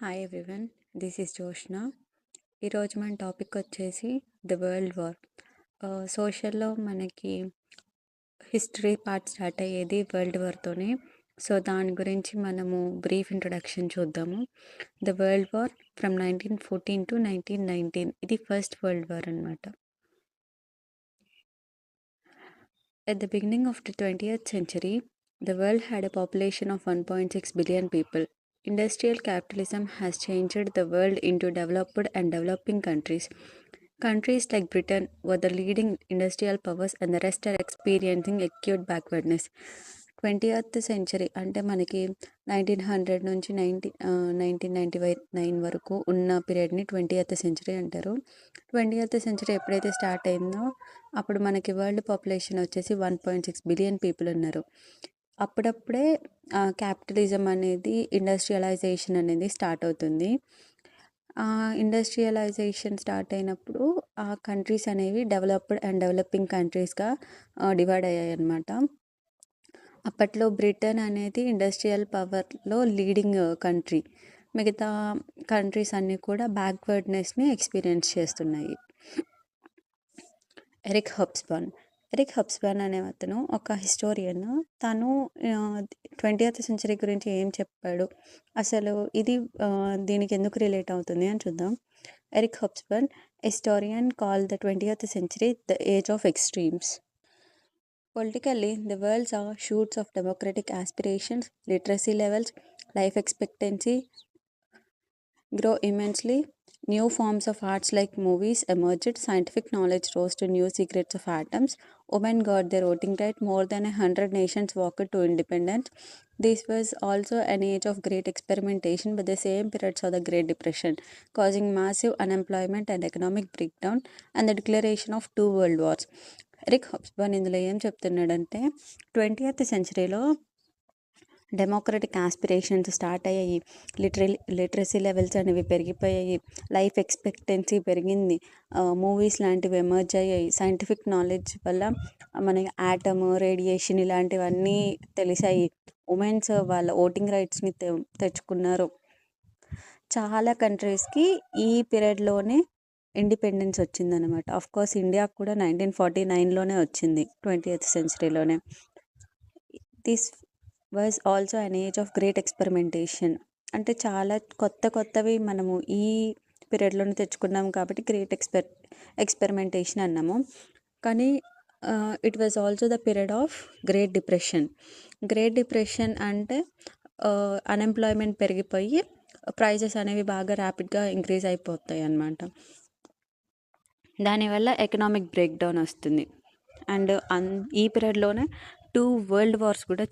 Hi everyone, this is Joshna. ఈరోజు మన topic వచ్చేసి ద వరల్డ్ వార్. సోషల్లో మనకి హిస్టరీ పార్ట్ స్టార్ట్ అయ్యేది వరల్డ్ వార్తోనే. సో దాని గురించి మనము బ్రీఫ్ ఇంట్రొడక్షన్ చూద్దాము. The World war from 1914 to 1919, ఇది ఫస్ట్ వరల్డ్ వార్ అనమాట. At the beginning of the 20th century, the world had a population of 1.6 billion people. Industrial capitalism has changed the world into developed and developing countries. Countries like Britain were the leading industrial powers and the rest are experiencing acute backwardness. 20th century అంటే మనకి 1900 నుంచి 1999 వరకు ఉన్న పీరియడ్ని 20th century అంటారు. 20th century ఎప్పుడైతే start అయిందో అప్పుడు మనకి వరల్డ్ పాపులేషన్ వచ్చేసి 1.6 బిలియన్ పీపుల్ ఉన్నారు. అప్పుడప్పుడే క్యాపిటలిజం అనేది, ఇండస్ట్రియలైజేషన్ అనేది స్టార్ట్ అవుతుంది. ఇండస్ట్రియలైజేషన్ స్టార్ట్ అయినప్పుడు ఆ కంట్రీస్ అనేవి డెవలప్డ్ అండ్ డెవలపింగ్ కంట్రీస్గా డివైడ్ అయ్యాయి అన్నమాట. అప్పట్లో బ్రిటన్ అనేది ఇండస్ట్రియల్ పవర్లో లీడింగ్ కంట్రీ. మిగతా కంట్రీస్ అన్నీ కూడా బ్యాక్వర్డ్నెస్ని ఎక్స్పీరియన్స్ చేస్తున్నాయి. ఎరిక్ హబ్స్బర్న్ అనే అతను ఒక హిస్టోరియన్. తను 20th సెంచరీ గురించి ఏం చెప్పాడు, అసలు ఇది దీనికి ఎందుకు రిలేట్ అవుతుంది అని చూద్దాం. Eric Hobsbawm, historian, call the 20th century the age of extremes. Politically, the world saw shoots of democratic aspirations, literacy levels, life expectancy grow immensely. New forms of arts like movies emerged, scientific knowledge rose to new secrets of atoms, women got their voting right, more than 100 nations walked to independence. This was also an age of great experimentation, but the same period saw the Great Depression, causing massive unemployment and economic breakdown, and the declaration of 2 world wars. Eric హబ్స్బర్న్ ఇందులో ఏం చెప్తున్నాడంటే 20th సెంచరీలో democratic aspirations start అయ్యాయి, literacy levels అనేవి పెరిగిపోయాయి, life expectancy పెరిగింది, movies లాంటివి emerge అయ్యాయి, scientific knowledge వల్ల మన యాటమ్, రేడియేషన్ ఇలాంటివన్నీ తెలిసాయి, ఉమెన్స్ వాళ్ళ ఓటింగ్ రైట్స్ని తెచ్చుకున్నారు. చాలా కంట్రీస్కి ఈ పీరియడ్లోనే ఇండిపెండెన్స్ వచ్చిందనమాట. కోర్స్ ఇండియాకు కూడా 1949లోనే వచ్చింది, 20th సెంచరీలోనే. This was also an age of great experimentation. అంటే చాలా కొత్తవి మనము ఈ పీరియడ్లోనే తెచ్చుకున్నాము కాబట్టి గ్రేట్ ఎక్స్పెరిమెంటేషన్ అన్నాము. కానీ it was also the period of great depression అంటే అన్ఎంప్లాయ్మెంట్ పెరిగిపోయి ప్రైజెస్ అనేవి బాగా ర్యాపిడ్గా ఇంక్రీజ్ అయిపోతాయి అన్నమాట. దానివల్ల ఎకనామిక్ బ్రేక్ డౌన్ వస్తుంది. అండ్ ఈ పీరియడ్లోనే 2 వరల్డ్ వార్స్ కూడా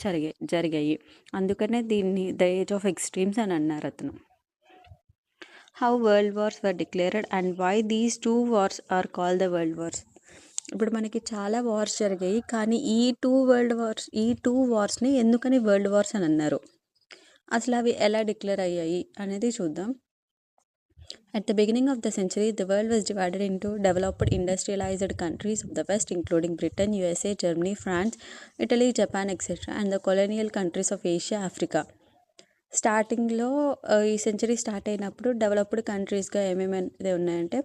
జరిగాయి. అందుకనే దీన్ని ద ఏజ్ ఆఫ్ ఎక్స్ట్రీమ్స్ అని అన్నారు అతను. How world wars were declared and why these 2 wars are call the world wars. ఇప్పుడు మనకి చాలా వార్స్ జరిగాయి, కానీ ఈ 2 వార్స్ని ఎందుకని వరల్డ్ వార్స్ అని అన్నారు, అసలు అవి ఎలా డిక్లేర్ అయ్యాయి అనేది చూద్దాం. At the beginning of the century, the world was divided into developed industrialized countries of the West, including Britain, USA, Germany, France, Italy, Japan, etc., and the colonial countries of Asia, Africa. స్టార్టింగ్లో ఈ century start అయినప్పుడు developed కంట్రీస్గా ఏమేమి ఉన్నాయంటే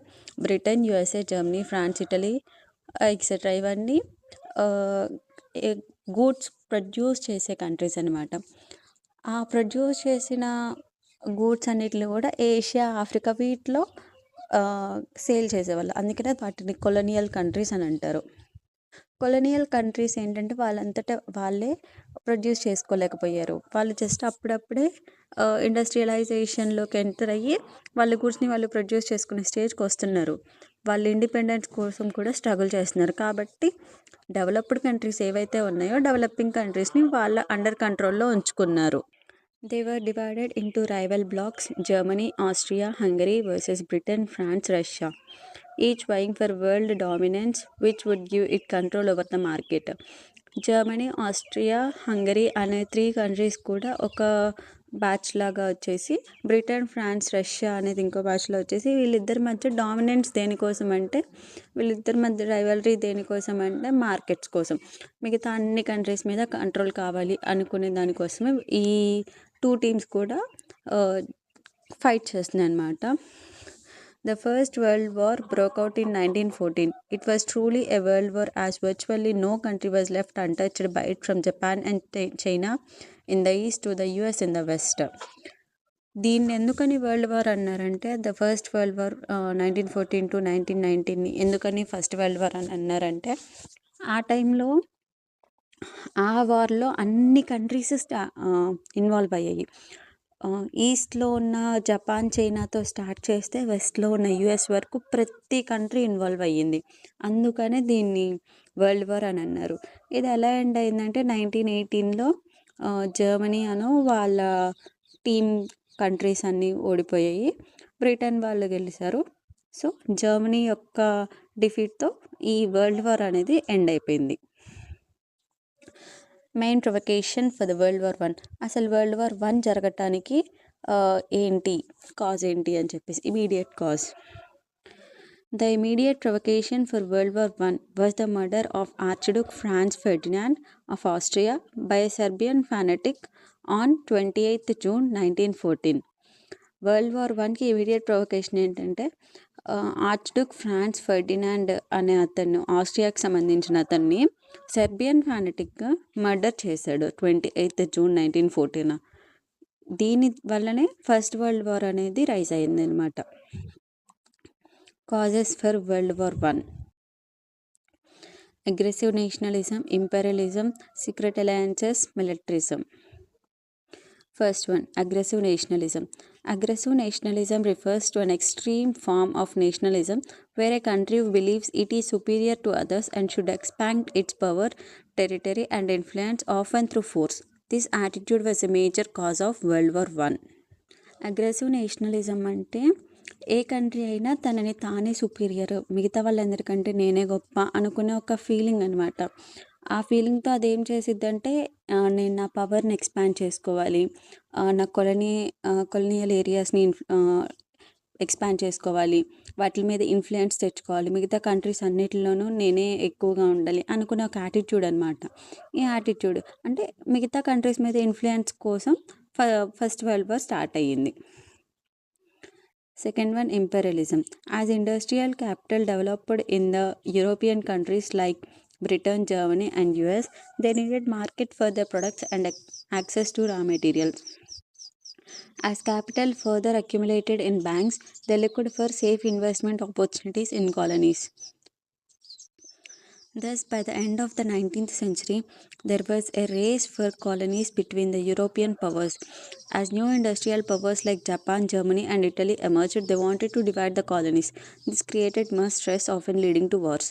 Britain, USA, Germany, France, Italy etcetera. ఇవన్నీ goods produce చేసే countries అనమాట. ఆ ప్రొడ్యూస్ చేసిన గూడ్స్ అన్నిటిని కూడా ఏషియా, ఆఫ్రికా వీటిలో సేల్ చేసేవాళ్ళు. అందుకనే వాటిని కొలోనియల్ కంట్రీస్ అని అంటారు. కొలోనియల్ కంట్రీస్ ఏంటంటే వాళ్ళంతటా వాళ్ళే ప్రొడ్యూస్ చేసుకోలేకపోయారు. వాళ్ళు జస్ట్ అప్పుడప్పుడే ఇండస్ట్రియలైజేషన్లోకి ఎంటర్ అయ్యి వాళ్ళ గూడ్స్ని వాళ్ళు ప్రొడ్యూస్ చేసుకునే స్టేజ్కి వస్తున్నారు. వాళ్ళు ఇండిపెండెన్స్ కోసం కూడా స్ట్రగుల్ చేస్తున్నారు. కాబట్టి డెవలప్డ్ కంట్రీస్ ఏవైతే ఉన్నాయో డెవలపింగ్ కంట్రీస్ని వాళ్ళ అండర్ కంట్రోల్లో ఉంచుకున్నారు. They were divided into rival blocs: Germany, Austria, Hungary versus Britain, France, Russia, each vying for world dominance, which would give it control over the market. Germany, Austria, Hungary అనే 3 countries కూడా ఒక batch లాగా వచ్చేసి, Britain, France, Russia అనేది ఇంకో బ్యాచ్లో వచ్చేసి, వీళ్ళిద్దరి మధ్య డామినెన్స్ దేనికోసం అంటే, వీళ్ళిద్దరి మధ్య రైవలరీ దేనికోసం అంటే మార్కెట్స్ కోసం. మిగతా అన్ని కంట్రీస్ మీద కంట్రోల్ కావాలి అనుకునే దానికోసమే ఈ 2 టీమ్స్ కూడా ఫైట్ చేస్తుందన్నమాట. The First World War broke out in 1914. It was truly a world war as virtually no country was left untouched by it, from Japan and China in the east to the US in the west. దీన్ని ఎందుకని world war అన్నారంటే, the first world war 1914 to 1919 ఎందుకని first world war అని అన్నారంటే, ఆ టైంలో ఆ వార్లో అన్ని కంట్రీస్ ఇన్వాల్వ్ అయ్యాయి. ఈస్ట్‌లో ఉన్న జపాన్, చైనాతో స్టార్ట్ చేస్తే వెస్ట్‌లో ఉన్న యూఎస్ వరకు ప్రతి కంట్రీ ఇన్వాల్వ్ అయ్యింది. అందుకనే దీన్ని వరల్డ్ వార్ అని అన్నారు. ఇది ఎలా ఎండ్ అయిందంటే 1918లో జర్మనీ వాళ్ళ టీమ్ కంట్రీస్ అన్నీ ఓడిపోయాయి. బ్రిటన్ వాళ్ళు గెలిచారు. సో జర్మనీ యొక్క డిఫీట్‌తో ఈ వరల్డ్ వార్ అనేది ఎండ్ అయిపోయింది. Main provocation for the World war 1. అసలు వరల్డ్ వార్ 1 జరగటానికి కాజ్ ఏంటి అని చెప్పేసి, immediate cause. The immediate provocation for World War I was the murder of Archduke Franz Ferdinand of Austria by a Serbian fanatic on 28th June 1914. World war 1కి immediate provocation ఏంటంటే, archduke France Ferdinand అనే అతను, ఆస్ట్రియాకి సంబంధించిన అతన్ని Serbian ఫానటిక్గా murder చేశాడు 28th June 1914. దీని వల్లనే first world war అనేది రైజ్ అయింది అనమాట. Causes for world war 1. Aggressive nationalism, imperialism, secret alliances, militarism. First one, aggressive nationalism. Aggressive nationalism refers to an extreme form of nationalism where a country believes it is superior to others and should expand its power, territory and influence, often through force. This attitude was a major cause of World War I. Aggressive nationalism అంటే ఏ country అయినా తనని తానే superior, మిగతా వాళ్ళందరికంటే నేనే గొప్ప అనుకునే ఒక feeling అనమాట. ఆ ఫీలింగ్తో అదేం చేసిద్దంటే, నేను నా పవర్ని ఎక్స్పాండ్ చేసుకోవాలి, నా కొలనియల్ ఏరియాస్ని ఎక్స్పాండ్ చేసుకోవాలి, వాటి మీద ఇన్ఫ్లుయెన్స్ తెచ్చుకోవాలి, మిగతా కంట్రీస్ అన్నిటిలోనూ నేనే ఎక్కువగా ఉండాలి అనుకునే ఒక యాటిట్యూడ్ అనమాట. ఈ యాటిట్యూడ్ అంటే మిగతా కంట్రీస్ మీద ఇన్ఫ్లుయెన్స్ కోసం ఫస్ట్ వరల్డ్ వార్ స్టార్ట్ అయ్యింది. Second one, imperialism. As industrial capital developed in the European countries like Britain, Germany and US, they needed market for their products and access to raw materials. As capital further accumulated in banks, they looked for safe investment opportunities in colonies. Thus, by the end of the 19th century, there was a race for colonies between the European powers. As new industrial powers like Japan, Germany and Italy emerged, they wanted to divide the colonies. This created much stress, often leading to wars.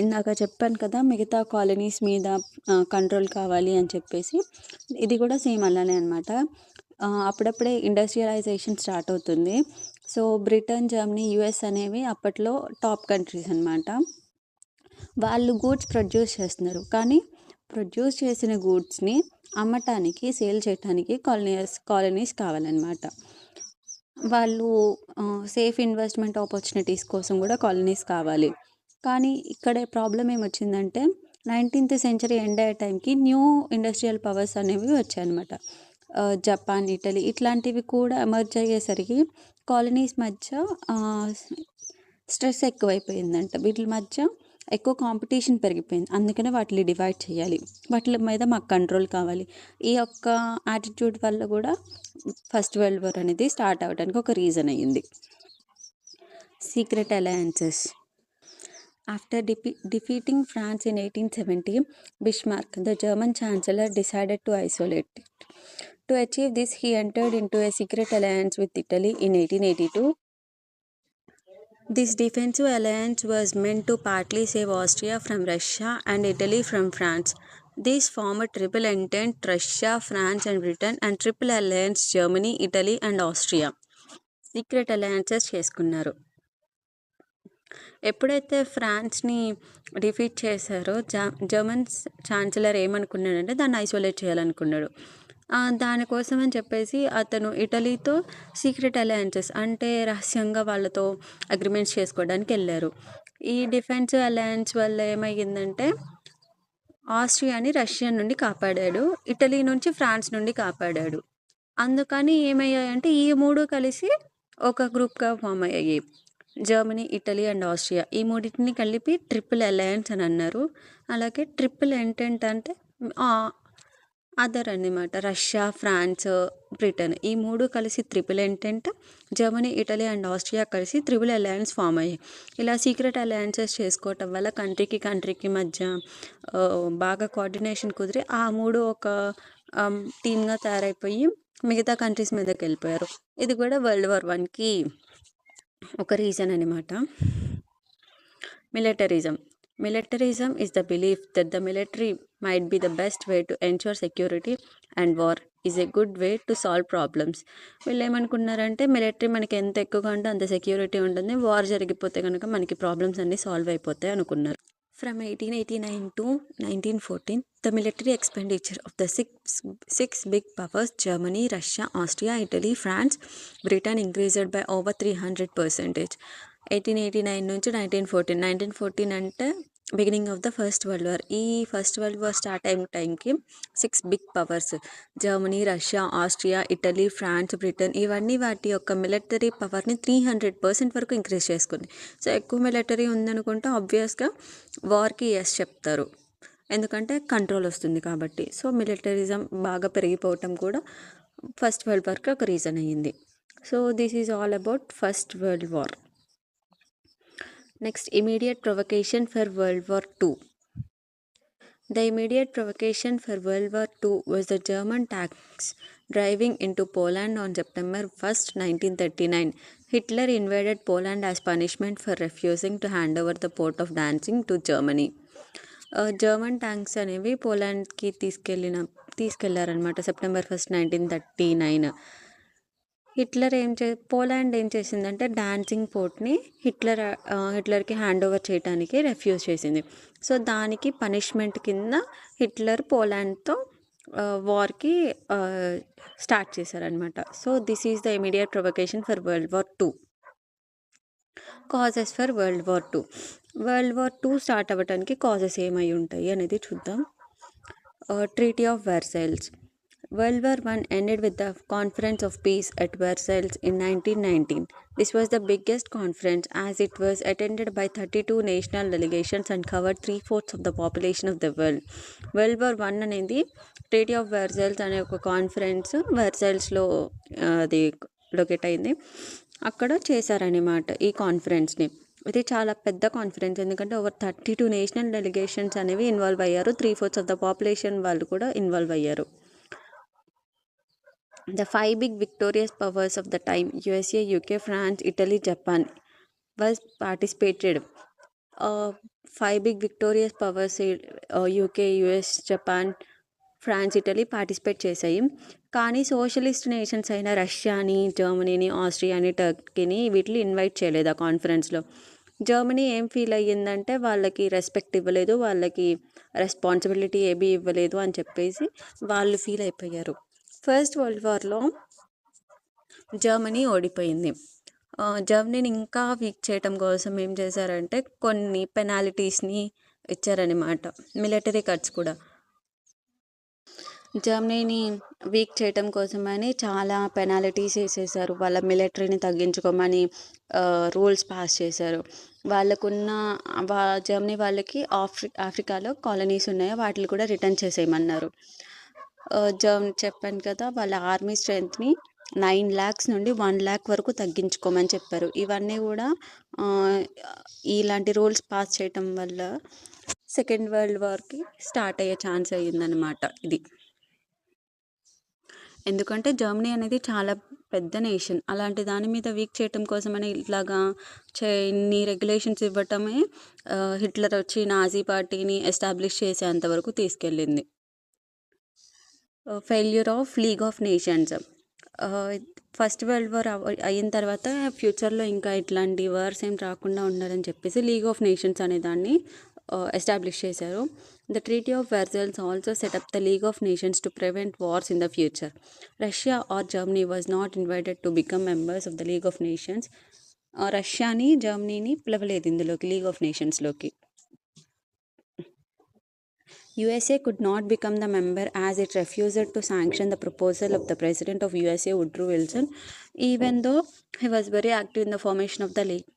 ఇందాక చెప్పాను కదా, మిగతా colonies మీద control కావాలి అని చెప్పేసి, ఇది కూడా సేమ్ అలానే అనమాట. అప్పుడప్పుడే ఇండస్ట్రియలైజేషన్ స్టార్ట్ అవుతుంది. సో బ్రిటన్, జర్మనీ, యుఎస్ అనేవి అప్పట్లో టాప్ కంట్రీస్ అనమాట. వాళ్ళు గూడ్స్ ప్రొడ్యూస్ చేస్తున్నారు, కానీ ప్రొడ్యూస్ చేసిన గూడ్స్ని అమ్మటానికి, సేల్ చేయటానికి కాలనీస్ కావాలన్నమాట. వాళ్ళు సేఫ్ ఇన్వెస్ట్మెంట్ ఆపర్చునిటీస్ కోసం కూడా కాలనీస్ కావాలి. కానీ ఇక్కడ ప్రాబ్లం ఏమొచ్చిందంటే, 19th century ఎండ్ అయ్యే టైంకి న్యూ ఇండస్ట్రియల్ పవర్స్ అనేవి వచ్చాయన్నమాట. జపాన్, ఇటలీ ఇట్లాంటివి కూడా ఎమర్జ్ అయ్యేసరికి కాలనీస్ మధ్య స్ట్రెస్ ఎక్కువైపోయిందంట. వీటి మధ్య ఎక్కువ కాంపిటీషన్ పెరిగిపోయింది. అందుకనే వాటిని డివైడ్ చేయాలి, వాటి మీద మాకు కంట్రోల్ కావాలి. ఈ యొక్క యాటిట్యూడ్ వల్ల కూడా ఫస్ట్ వరల్డ్ వార్ అనేది స్టార్ట్ అవ్వడానికి ఒక రీజన్ అయ్యింది. Secret alliances. After defeating France in 1870, Bismarck, the German chancellor, decided to isolate it. To achieve this, he entered into a secret alliance with Italy in 1882. This defensive alliance was meant to partly save Austria from Russia and Italy from France. These formed a triple entente: Russia, France and Britain, and triple alliance Germany, Italy and Austria. Secret alliances చేసుకున్నారు. ఎప్పుడైతే ఫ్రాన్స్ని defeat చేశారో, German chancellor ఏమనుకున్నాడంటే దాన్ని isolate చేయాలనుకున్నాడు. దానికోసం అని చెప్పేసి అతను ఇటలీతో secret alliances అంటే రహస్యంగా వాళ్ళతో అగ్రిమెంట్స్ చేసుకోవడానికి వెళ్ళారు. ఈ డిఫెన్స్ అలయన్స్ వల్ల ఏమయ్యిందంటే, ఆస్ట్రియాని రష్యా నుండి కాపాడాడు, ఇటలీ నుంచి ఫ్రాన్స్ నుండి కాపాడాడు. అందుకని ఏమయ్యాయంటే ఈ 3 కలిసి ఒక గ్రూప్‌గా ఫార్మ్ అయ్యాయి. Germany, Italy and Austria. ఈ మూడిటిని కలిపి ట్రిపుల్ అలయన్స్ అని అన్నారు. అలాగే ట్రిపుల్ ఎంటెంట్ అంటే ఆహ్, అదర్ అన్నమాట. రష్యా, ఫ్రాన్స్, బ్రిటన్ ఈ 3 కలిసి triple entente. Germany, Italy and Austria కలిసి ట్రిపుల్ అలయన్స్ ఫార్మ్ అయ్యాయి. ఇలా సీక్రెట్ అలయన్సెస్ చేసుకోవటం వల్ల కంట్రీకి మధ్య బాగా కోఆర్డినేషన్ కుదిరి ఆ 3 ఒక టీమ్‌గా తయారైపోయి మిగతా కంట్రీస్ మీదకెళ్ళిపోయారు. ఇది కూడా వరల్డ్ వార్ 1కి ఒక రీజన్ అనమాట. Militarism. Militarism is the belief that the military might be the best way to ensure security and war is a good way to solve problems. వీళ్ళేమనుకున్నారంటే మిలిటరీ మనకి ఎంత ఎక్కువగా ఉంటే అంత సెక్యూరిటీ ఉంటుంది. వార్ జరిగిపోతే కనుక మనకి ప్రాబ్లమ్స్ అన్నీ సాల్వ్ అయిపోతాయి అనుకున్నారు. From 1889 to 1914, the military expenditure of the six big powers Germany, Russia, Austria, Italy, France, Britain increased by over 300%. 1889 నుంచి 1914 అంటే beginning of the first world war. ఈ ఫస్ట్ వరల్డ్ వార్ స్టార్ట్ అయిన టైంకి 6 big powers Germany, Russia, Austria, Italy, France, Britain ఇవన్నీ వాటి యొక్క military పవర్ని 300% వరకు ఇంక్రీజ్ చేసుకుంది. సో ఎక్కువ మిలిటరీ ఉందనుకుంటే ఆబ్వియస్గా వార్కి ఎస్ చెప్తారు, ఎందుకంటే కంట్రోల్ వస్తుంది కాబట్టి. సో మిలిటరిజం బాగా పెరిగిపోవటం కూడా ఫస్ట్ వరల్డ్ వార్కి ఒక రీజన్ అయ్యింది. So this is all about first world war. Next, immediate provocation for World War II. The immediate provocation for World War II was the German tanks driving into Poland on September 1st, 1939. Hitler invaded Poland as punishment for refusing to hand over the port of Danzig to Germany. German tanks అనేవి పోలాండ్కి తీసుకెళ్లారనమాట September 1st, 1939. Poland ఏం చేసిందంటే dancing పోర్ట్ని హిట్లర్కి hand over చేయడానికి refuge చేసింది. So దానికి punishment కింద Hitler పోలాండ్తో వార్కి start చేశారనమాట. So this is the immediate provocation for world war II. Causes for world war II. World war II start అవ్వడానికి causes ఏమై ఉంటాయి అనేది చూద్దాం. Treaty of Versailles. World War I ended with the Conference of Peace at Versailles in 1919. This was the biggest conference as it was attended by 32 national delegations and covered 3/4 of the population of the world. World War I అనేది treaty of Versailles అనే ఒక conference వెర్సైల్స్లో అది locate అయింది. అక్కడ చేశారనమాట ఈ కాన్ఫరెన్స్ని. ఇది చాలా పెద్ద కాన్ఫరెన్స్, ఎందుకంటే ఓవర్ 32 నేషనల్ డెలిగేషన్స్ అనేవి ఇన్వాల్వ్ అయ్యారు. 3/4 ఆఫ్ ద పాపులేషన్ వాళ్ళు కూడా ఇన్వాల్వ్ అయ్యారు. The 5 big victorious powers of the time, USA, UK, France, Italy, Japan, was participated. 5 big victorious powers UK, US, Japan, France, Italy participate చేశాయి. కానీ socialist nations అయిన రష్యాని, జర్మనీని, ఆస్ట్రియాని, టర్కీని వీటిని invite చేయలేదు ఆ కాన్ఫరెన్స్లో. జర్మనీ ఏం ఫీల్ అయ్యిందంటే వాళ్ళకి రెస్పెక్ట్ ఇవ్వలేదు, వాళ్ళకి రెస్పాన్సిబిలిటీ ఏమీ ఇవ్వలేదు అని చెప్పేసి వాళ్ళు ఫీల్ అయిపోయారు. ఫస్ట్ వరల్డ్ వార్లో జర్మనీ ఓడిపోయింది. జర్మనీని ఇంకా వీక్ చేయటం కోసం ఏం చేశారంటే కొన్ని పెనాల్టీస్ని ఇచ్చారనమాట, మిలిటరీ కట్స్ కూడా. జర్మనీని వీక్ చేయటం కోసమని చాలా పెనాల్టీస్ వేసేసారు. వాళ్ళ మిలిటరీని తగ్గించుకోమని రూల్స్ పాస్ చేశారు. వాళ్ళకున్న జర్మనీ వాళ్ళకి ఆఫ్రికాలో కాలనీస్ ఉన్నాయో వాటిని కూడా రిటర్న్ చేసేయమన్నారు. చెప్పాను కదా, వాళ్ళ ఆర్మీ స్ట్రెంత్ని 9 lakhs నుండి 1 lakh వరకు తగ్గించుకోమని చెప్పారు. ఇవన్నీ కూడా ఇలాంటి రూల్స్ పాస్ చేయటం వల్ల సెకండ్ వరల్డ్ వార్కి స్టార్ట్ అయ్యే ఛాన్స్ అయ్యిందనమాట ఇది. ఎందుకంటే జర్మనీ అనేది చాలా పెద్ద నేషన్, అలాంటి దాని మీద వీక్ చేయటం కోసమని ఇట్లాగా ఇన్ని రెగ్యులేషన్స్ ఇవ్వటమే హిట్లర్ వచ్చి నాజీ పార్టీని ఎస్టాబ్లిష్ చేసేంతవరకు తీసుకెళ్ళింది. Failure of league of nations. First world war అయిన తర్వాత ఫ్యూచర్లో ఇంకా ఇట్లాంటి వార్స్ ఏం రాకుండా ఉండాలని చెప్పేసి లీగ్ ఆఫ్ నేషన్స్ అనే దాన్ని ఎస్టాబ్లిష్ చేశారు. The treaty of Versailles also set up the League of Nations to prevent wars in the future. Russia or Germany was not invited to become members of the League of Nations. రష్యాని, జర్మనీని పిలవలేదు ఇందులోకి, League of నేషన్స్లోకి. USA could not become the member as it refused to sanction the proposal of the President of USA, Woodrow Wilson, even though he was very active in the formation of the league.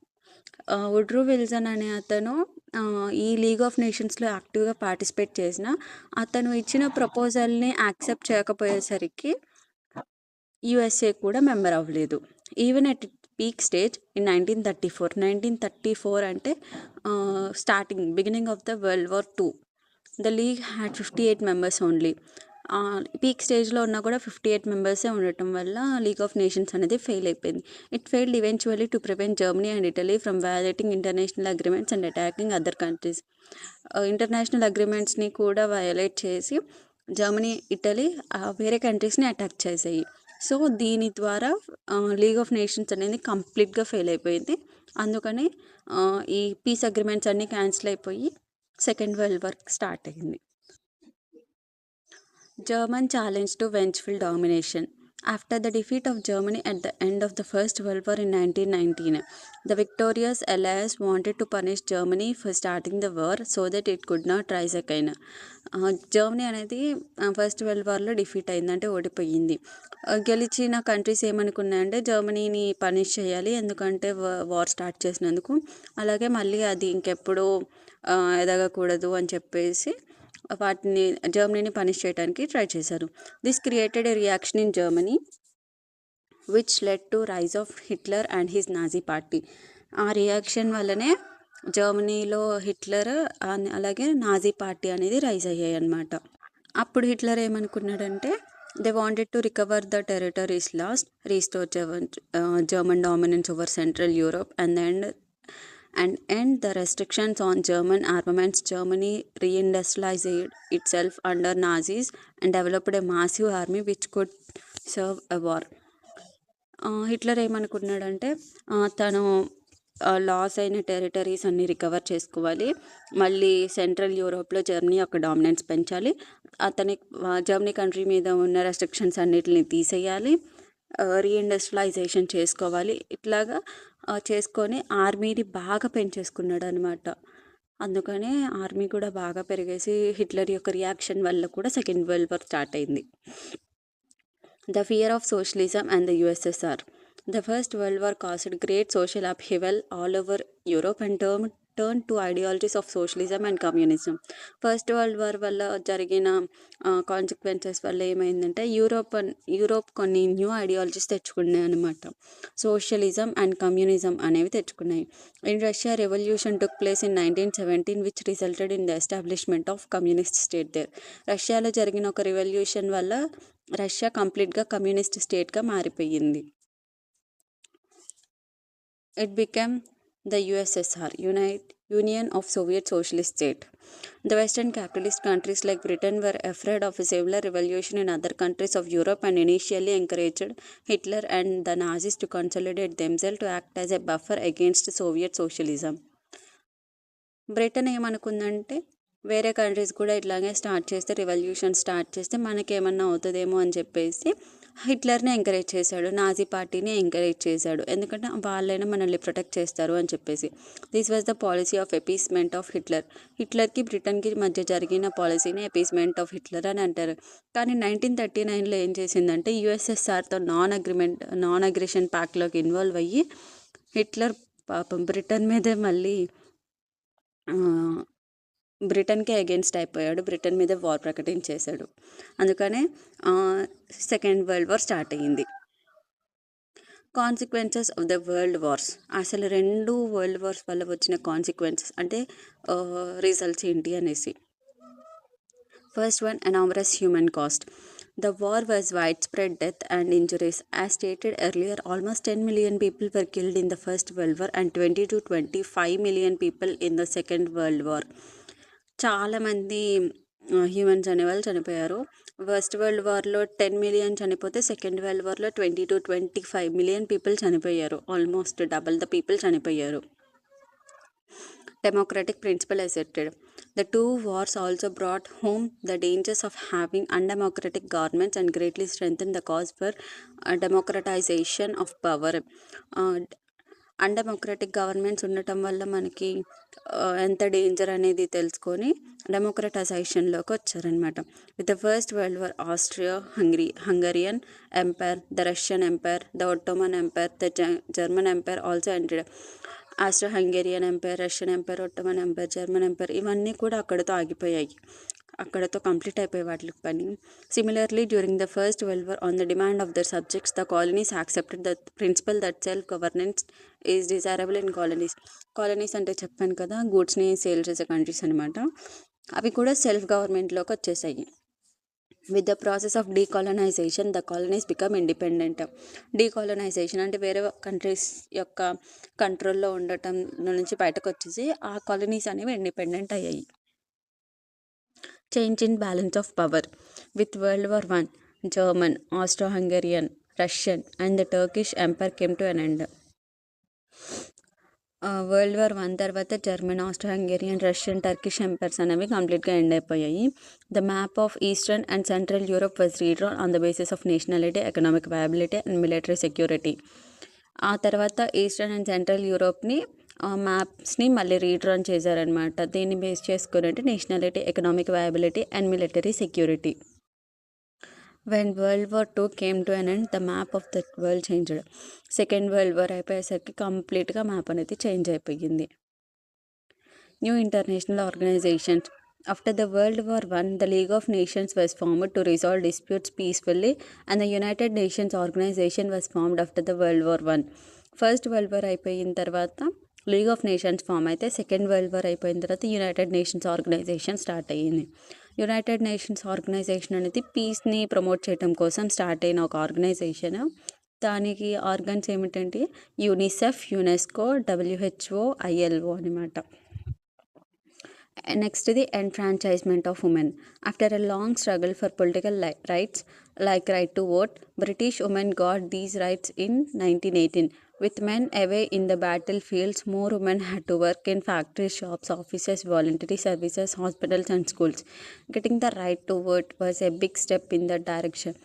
Woodrow Wilson అనే అతను ఈ league of నేషన్స్లో యాక్టివ్గా participate చేసిన అతను ఇచ్చిన ప్రపోజల్ని accept చేయకపోయేసరికి USA కూడా మెంబర్ అవ్వలేదు. Even at peak stage in 1934 అంటే beginning of the World War 2, the league had 58 members only. Peak స్టేజ్లో ఉన్నా కూడా 58 మెంబర్సే ఉండటం వల్ల లీగ్ ఆఫ్ నేషన్స్ అనేది ఫెయిల్ అయిపోయింది. It failed eventually to prevent Germany and Italy from violating international agreements and attacking other countries. International అగ్రిమెంట్స్ని కూడా వయలేట్ చేసి జర్మనీ, ఇటలీ వేరే కంట్రీస్ని అటాక్ చేసాయి. సో దీని ద్వారా లీగ్ ఆఫ్ నేషన్స్ అనేది కంప్లీట్గా ఫెయిల్ అయిపోయింది. అందుకని ఈ పీస్ అగ్రిమెంట్స్ అన్నీ క్యాన్సిల్ అయిపోయి సెకండ్ వరల్డ్ వార్ స్టార్ట్ అయింది. German challenge to vengeful domination. After the defeat of Germany at the end of the First World War in 1919, the victorious Allies wanted to punish Germany for starting the war so that it could not rise again. Germany అనేది first world వార్లో defeat అయింది, అంటే ఓడిపోయింది. గెలిచిన countries ఏమనుకున్నాయంటే జర్మనీని punish చేయాలి, ఎందుకంటే war start చేసినందుకు, అలాగే మళ్ళీ అది ఇంకెప్పుడు ఎదగకూడదు అని చెప్పేసి వాటిని జర్మనీని పనిష్ చేయడానికి ట్రై చేశారు. This created a reaction in Germany which led to rise of Hitler and his Nazi party. ఆ రియాక్షన్ వల్లనే జర్మనీలో హిట్లర్ అలాగే నాజీ పార్టీ అనేది రైజ్ అయ్యాయి అన్నమాట. అప్పుడు హిట్లర్ ఏమనుకున్నాడంటే they wanted to recover the territories lost, restore German dominance over central Europe and end the restrictions on German armaments. Germany reindustrialized itself under Nazis and developed a massive army which could serve a war. Hitler ఏమనుకున్నాడంటే తను loss అయిన territories అన్ని recover చేసుకోవాలి, మళ్ళీ central యూరోప్లో Germany యొక్క dominance పెంచాలి, Germany country మీద ఉన్న రెస్ట్రిక్షన్స్ అన్నిటిని తీసేయాలి, రీఇండస్ట్రియలైజేషన్ చేసుకోవాలి. ఇట్లాగా చేసుకొని ఆర్మీని బాగా పెంచేసుకున్నాడు అనమాట. అందుకనే ఆర్మీ కూడా బాగా పెరిగేసి హిట్లర్ యొక్క రియాక్షన్ వల్ల కూడా సెకండ్ వరల్డ్ వార్ స్టార్ట్ అయింది. The fear of socialism and the USSR. The first world war caused great social upheaval all over Europe and turn to ideologies of socialism and communism. First world war వల్ల జరిగిన consequences వల్ల ఏమైందంటే Europe కొన్ని new ideologies తెచ్చుకున్నాయి అనమాట. Socialism and communism అనేవి తెచ్చుకున్నాయి. In Russia revolution took place in 1917 which resulted in the establishment of communist state there. రష్యాలో జరిగిన ఒక రెవల్యూషన్ వల్ల రష్యా కంప్లీట్గా కమ్యూనిస్ట్ స్టేట్గా మారిపోయింది. It became the USSR, Union of Soviet Socialist State. The Western capitalist countries like Britain were afraid of a similar revolution in other countries of Europe and initially encouraged Hitler and the Nazis to consolidate themselves to act as a buffer against Soviet socialism. Britain ఏమనుకుందంటే వేరే countries కూడా ఇట్లాగే revolution start చేస్తే మనకేమన్నా అవుతుందేమో అని చెప్పేసి హిట్లర్ని ఎంకరేజ్ చేశాడు, నాజీ పార్టీని ఎంకరేజ్ చేశాడు, ఎందుకంటే వాళ్ళైనా మనల్ని ప్రొటెక్ట్ చేస్తారు అని చెప్పేసి. This was the policy of appeasement of హిట్లర్కి బ్రిటన్కి మధ్య జరిగిన పాలసీని ఎపీస్మెంట్ ఆఫ్ హిట్లర్ అని అంటారు. కానీ 1939లో ఏం చేసిందంటే యుఎస్ఎస్ఆర్తో నాన్ అగ్రెషన్ ప్యాక్ట్లోకి ఇన్వాల్వ్ అయ్యి హిట్లర్ పాపం బ్రిటన్ మీదే మళ్ళీ బ్రిటన్కే అగెన్స్ట్ అయిపోయాడు, బ్రిటన్ మీద వార్ ప్రకటించేశాడు. అందుకనే సెకండ్ వరల్డ్ వార్ స్టార్ట్ అయ్యింది. Consequences of the world wars. అసలు 2 వరల్డ్ వార్స్ వల్ల వచ్చిన కాన్సిక్వెన్సెస్ అంటే రిజల్ట్స్ ఏంటి అనేసి. First one, enormous human cost. The war was widespread death and injuries. As stated earlier, almost 10 million people were killed in the First World War and 20 to 25 million people in the Second World War. చాలామంది humans అనేవాళ్ళు చనిపోయారు. First world వార్లో 10 million చనిపోతే second world వార్లో 20 to 25 million people చనిపోయారు. Almost double the people చనిపోయారు. Democratic principle asserted. The 2 wars also brought home the dangers of having undemocratic governments and greatly strengthened the cause for democratization of power. Undemocratic governments ఉండటం వల్ల మనకి ఎంత danger అనేది తెలుసుకొని డెమోక్రటైజేషన్‌లోకి వచ్చారనమాట. With the first world war Austria Hungarian empire, the Russian empire, the Ottoman empire, the German empire also ended. Austro Hungarian empire, Russian empire, Ottoman empire, German empire ఇవన్నీ కూడా అక్కడితో ఆగిపోయాయి. అక్కడతో కంప్లీట్ అయిపోయి వాటి పని. Similarly during the first world war on the demand of their subjects the colonies accepted the principle that self governance is desirable in colonies. Colonies అంటే చెప్పాను కదా, గూడ్స్ని సేల్ చేసే కంట్రీస్ అనమాట. అవి కూడా సెల్ఫ్ గవర్నమెంట్లోకి వచ్చేసాయి. With the process of decolonization the colonies become independent. Decolonization అంటే వేరే కంట్రీస్ యొక్క కంట్రోల్లో ఉండటం నుంచి బయటకు వచ్చేసి ఆ కాలనీస్ అనేవి ఇండిపెండెంట్ అయ్యాయి. Change in balance of power. With World War I, German, Austro-Hungarian, Russian and the Turkish Empire came to an end. World war I తర్వాత German, Austro Hungarian, Russian, Turkish empires అనేవి కంప్లీట్గా ఎండ్ అయిపోయాయి. The map of eastern and central Europe was redrawn on the basis of nationality, economic viability and military security. ఆ తర్వాత eastern and central యూరోప్ని మ్యాప్స్ని మళ్ళీ redrawn చేశారనమాట. దీన్ని బేస్ చేసుకుని అంటే nationality, economic viability and military security. When world war II came to an end the map of the world changed. Second world war అయిపోయేసరికి కంప్లీట్గా మ్యాప్ అనేది చేంజ్ అయిపోయింది. New international organisations. After the World War I, the League of Nations was formed to resolve disputes peacefully and the United Nations organization was formed after the World War I. First world war అయిపోయిన తర్వాత league of nations form అయితే second world war అయిపోయిన తర్వాత United nations organisation start అయ్యింది. United nations organisation అనేది పీస్ని promote చేయడం కోసం స్టార్ట్ అయిన ఒక ఆర్గనైజేషన్. దానికి ఆర్గన్స్ ఏమిటంటే యూనిసెఫ్, యునెస్కో, WHO, ILO అనమాట. Next, the enfranchisement of women. After a long struggle for political rights like right to vote, British women got these rights in 1918. With men away in the battlefields, more women had to work in factories, shops, offices, voluntary services, hospitals and schools. Getting the right to vote was a big step in that direction.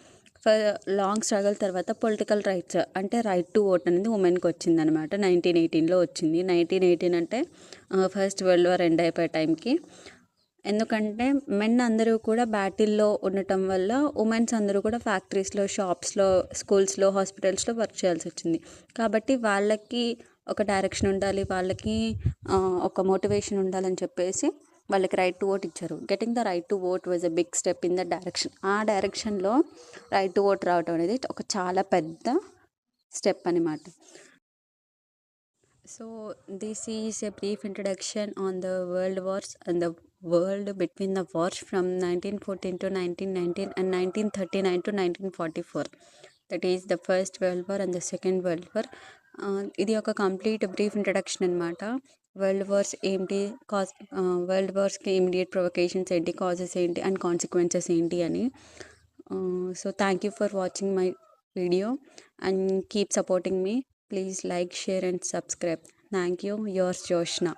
For long struggle తర్వాత political rights అంటే right to vote అనేది ఉమెన్కి వచ్చిందనమాట. 1918లో వచ్చింది. 1918 అంటే first world war end అయిపోయే టైంకి. ఎందుకంటే మెన్ అందరూ కూడా బ్యాటిల్లో ఉండటం వల్ల ఉమెన్స్ అందరూ కూడా ఫ్యాక్టరీస్లో, షాప్స్లో, స్కూల్స్లో, హాస్పిటల్స్లో వర్క్ చేయాల్సి వచ్చింది. కాబట్టి వాళ్ళకి ఒక డైరెక్షన్ ఉండాలి, వాళ్ళకి ఒక మోటివేషన్ ఉండాలని చెప్పేసి వాళ్ళకి రైట్ టు ఓట్ ఇచ్చారు. Getting the right to vote was a big step in the direction. ఆ డైరెక్షన్లో రైట్ టు ఓట్ రావటం అనేది ఒక చాలా పెద్ద స్టెప్ అనమాట. So this is a brief introduction on the world wars and the world between the wars from 1914 to 1919 and 1939 to 1944. That is the first world war and the second world war. ఇది ఒక complete brief introduction అనమాట. World wars ఏంటి, world వార్స్కి immediate ప్రొవొకేషన్స్ ఏంటి, causes ఏంటి and consequences ఏంటి అని. So thank you for watching my video and keep supporting me. Please like, share and subscribe. Thank you. Yours Joshna.